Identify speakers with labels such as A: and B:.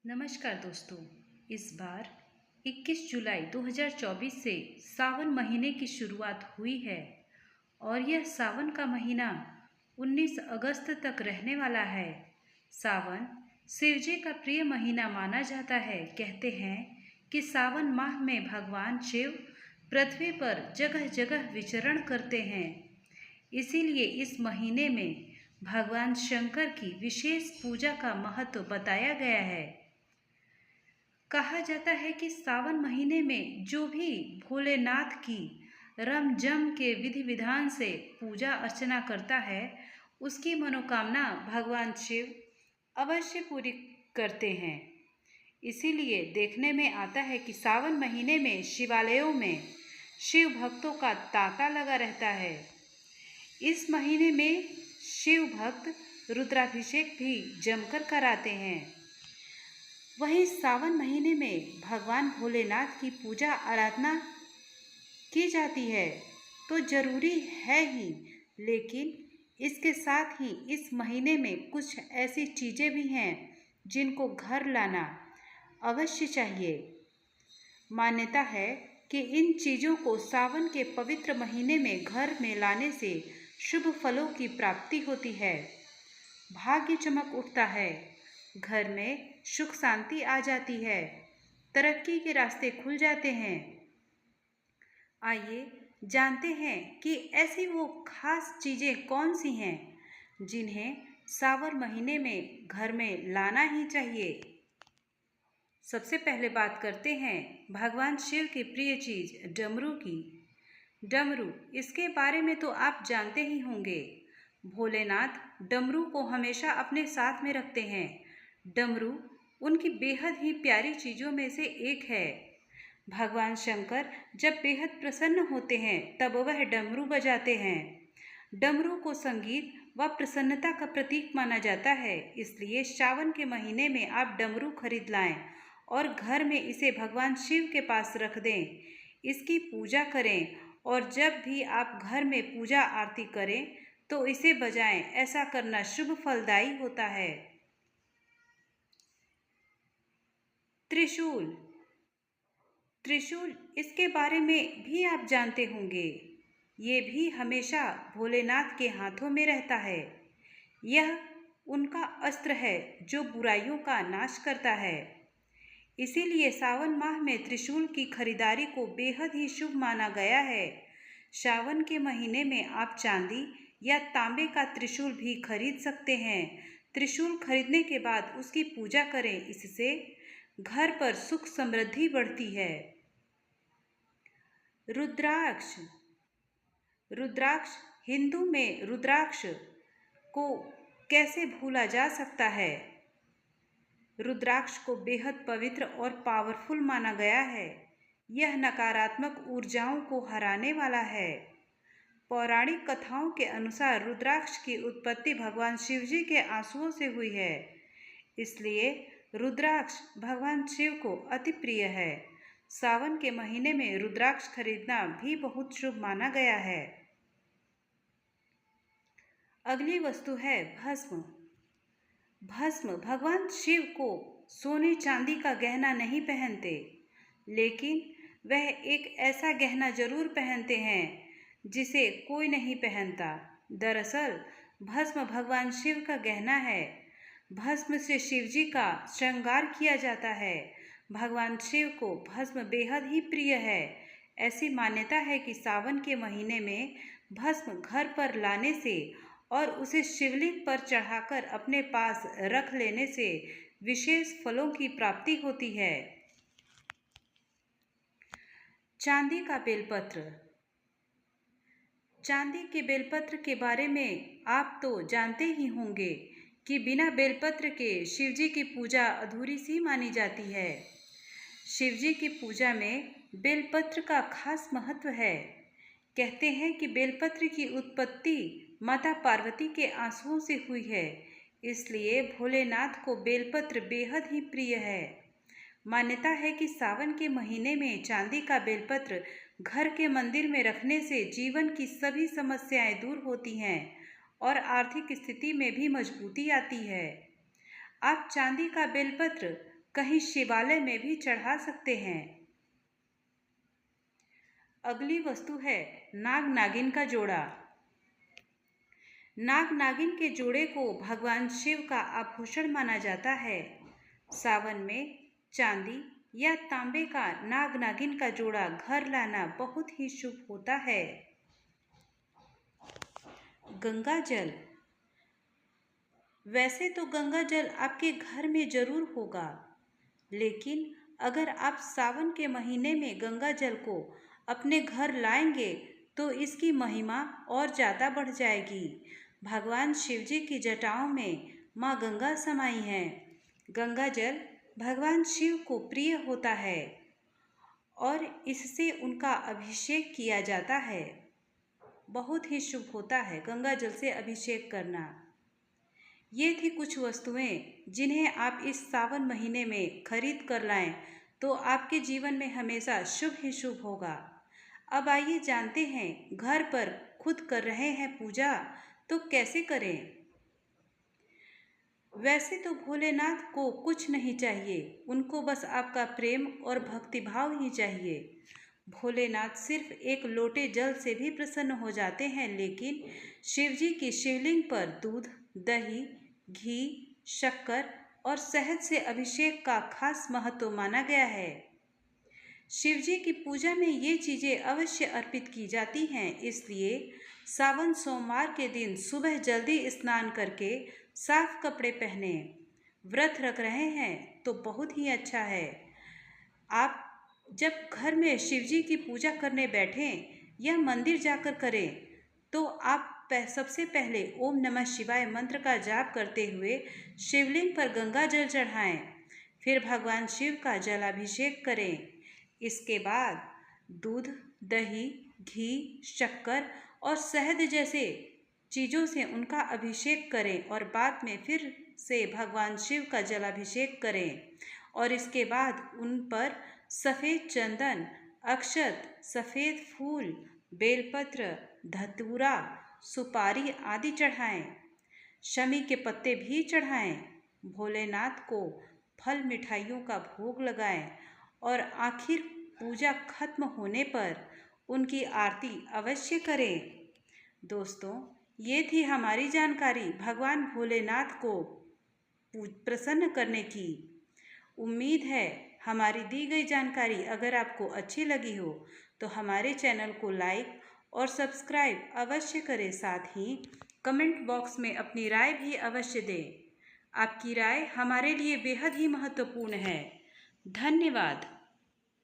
A: नमस्कार दोस्तों। इस बार 21 जुलाई 2024 से सावन महीने की शुरुआत हुई है और यह सावन का महीना 19 अगस्त तक रहने वाला है। सावन शिवजी का प्रिय महीना माना जाता है। कहते हैं कि सावन माह में भगवान शिव पृथ्वी पर जगह जगह विचरण करते हैं। इसीलिए इस महीने में भगवान शंकर की विशेष पूजा का महत्व बताया गया है। कहा जाता है कि सावन महीने में जो भी भोलेनाथ की रम जम के विधि विधान से पूजा अर्चना करता है, उसकी मनोकामना भगवान शिव अवश्य पूरी करते हैं। इसीलिए देखने में आता है कि सावन महीने में शिवालयों में शिव भक्तों का तांता लगा रहता है। इस महीने में शिव भक्त रुद्राभिषेक भी जमकर कराते हैं। वहीं सावन महीने में भगवान भोलेनाथ की पूजा आराधना की जाती है तो जरूरी है ही, लेकिन इसके साथ ही इस महीने में कुछ ऐसी चीज़ें भी हैं जिनको घर लाना अवश्य चाहिए। मान्यता है कि इन चीज़ों को सावन के पवित्र महीने में घर में लाने से शुभ फलों की प्राप्ति होती है, भाग्य चमक उठता है, घर में सुख शांति आ जाती है, तरक्की के रास्ते खुल जाते हैं। आइए जानते हैं कि ऐसी वो खास चीज़ें कौन सी हैं जिन्हें सावन महीने में घर में लाना ही चाहिए। सबसे पहले बात करते हैं भगवान शिव की प्रिय चीज़ डमरू की। डमरू, इसके बारे में तो आप जानते ही होंगे। भोलेनाथ डमरू को हमेशा अपने साथ में रखते हैं। डमरू उनकी बेहद ही प्यारी चीज़ों में से एक है। भगवान शंकर जब बेहद प्रसन्न होते हैं तब वह डमरू बजाते हैं। डमरू को संगीत व प्रसन्नता का प्रतीक माना जाता है, इसलिए सावन के महीने में आप डमरू खरीद लाएं और घर में इसे भगवान शिव के पास रख दें, इसकी पूजा करें और जब भी आप घर में पूजा आरती करें तो इसे बजाएं। ऐसा करना शुभ फलदायी होता है। त्रिशूल, त्रिशूल इसके बारे में भी आप जानते होंगे। ये भी हमेशा भोलेनाथ के हाथों में रहता है। यह उनका अस्त्र है जो बुराइयों का नाश करता है। इसीलिए सावन माह में त्रिशूल की खरीदारी को बेहद ही शुभ माना गया है। सावन के महीने में आप चांदी या तांबे का त्रिशूल भी खरीद सकते हैं। त्रिशूल खरीदने के बाद उसकी पूजा करें, इससे घर पर सुख समृद्धि बढ़ती है। रुद्राक्ष, रुद्राक्ष हिंदू में रुद्राक्ष को कैसे भूला जा सकता है। रुद्राक्ष को बेहद पवित्र और पावरफुल माना गया है। यह नकारात्मक ऊर्जाओं को हराने वाला है। पौराणिक कथाओं के अनुसार रुद्राक्ष की उत्पत्ति भगवान शिवजी के आंसुओं से हुई है, इसलिए रुद्राक्ष भगवान शिव को अति प्रिय है। सावन के महीने में रुद्राक्ष खरीदना भी बहुत शुभ माना गया है। अगली वस्तु है भस्म। भस्म भगवान शिव को सोने चांदी का गहना नहीं पहनते, लेकिन वह एक ऐसा गहना जरूर पहनते हैं जिसे कोई नहीं पहनता। दरअसल भस्म भगवान शिव का गहना है। भस्म से शिवजी का श्रृंगार किया जाता है। भगवान शिव को भस्म बेहद ही प्रिय है। ऐसी मान्यता है कि सावन के महीने में भस्म घर पर लाने से और उसे शिवलिंग पर चढ़ाकर अपने पास रख लेने से विशेष फलों की प्राप्ति होती है। चांदी का बेलपत्र। चांदी के बेलपत्र के बारे में आप तो जानते ही होंगे कि बिना बेलपत्र के शिवजी की पूजा अधूरी सी मानी जाती है। शिवजी की पूजा में बेलपत्र का खास महत्व है। कहते हैं कि बेलपत्र की उत्पत्ति माता पार्वती के आंसुओं से हुई है, इसलिए भोलेनाथ को बेलपत्र बेहद ही प्रिय है। मान्यता है कि सावन के महीने में चांदी का बेलपत्र घर के मंदिर में रखने से जीवन की सभी समस्याएं दूर होती हैं और आर्थिक स्थिति में भी मजबूती आती है। आप चांदी का बेलपत्र कहीं शिवालय में भी चढ़ा सकते हैं। अगली वस्तु है नाग नागिन का जोड़ा। नाग नागिन के जोड़े को भगवान शिव का आभूषण माना जाता है। सावन में चांदी या तांबे का नाग नागिन का जोड़ा घर लाना बहुत ही शुभ होता है। गंगा जल। वैसे तो गंगा जल आपके घर में जरूर होगा, लेकिन अगर आप सावन के महीने में गंगा जल को अपने घर लाएंगे तो इसकी महिमा और ज़्यादा बढ़ जाएगी। भगवान शिव जी की जटाओं में माँ गंगा समाई हैं। गंगा जल भगवान शिव को प्रिय होता है और इससे उनका अभिषेक किया जाता है। बहुत ही शुभ होता है गंगा जल से अभिषेक करना। ये थी कुछ वस्तुएं जिन्हें आप इस सावन महीने में खरीद कर लाएं तो आपके जीवन में हमेशा शुभ ही शुभ होगा। अब आइए जानते हैं घर पर खुद कर रहे हैं पूजा तो कैसे करें। वैसे तो भोलेनाथ को कुछ नहीं चाहिए, उनको बस आपका प्रेम और भक्तिभाव ही चाहिए। भोलेनाथ सिर्फ एक लोटे जल से भी प्रसन्न हो जाते हैं, लेकिन शिवजी की शिवलिंग पर दूध, दही, घी, शक्कर और शहद से अभिषेक का खास महत्व माना गया है। शिवजी की पूजा में ये चीज़ें अवश्य अर्पित की जाती हैं, इसलिए सावन सोमवार के दिन सुबह जल्दी स्नान करके साफ कपड़े पहने। व्रत रख रहे हैं तो बहुत ही अच्छा है। आप जब घर में शिवजी की पूजा करने बैठें या मंदिर जाकर करें तो आप सबसे पहले ओम नमः शिवाय मंत्र का जाप करते हुए शिवलिंग पर गंगा जल चढ़ाएं। फिर भगवान शिव का जलाभिषेक करें। इसके बाद दूध, दही, घी, शक्कर और शहद जैसे चीज़ों से उनका अभिषेक करें और बाद में फिर से भगवान शिव का जलाभिषेक करें और इसके बाद उन पर सफ़ेद चंदन, अक्षत, सफ़ेद फूल, बेलपत्र, धतूरा, सुपारी आदि चढ़ाएं। शमी के पत्ते भी चढ़ाएं। भोलेनाथ को फल मिठाइयों का भोग लगाएं और आखिर पूजा खत्म होने पर उनकी आरती अवश्य करें। दोस्तों, ये थी हमारी जानकारी भगवान भोलेनाथ को प्रसन्न करने की। उम्मीद है हमारी दी गई जानकारी अगर आपको अच्छी लगी हो तो हमारे चैनल को लाइक और सब्सक्राइब अवश्य करें। साथ ही कमेंट बॉक्स में अपनी राय भी अवश्य दें। आपकी राय हमारे लिए बेहद ही महत्वपूर्ण है। धन्यवाद।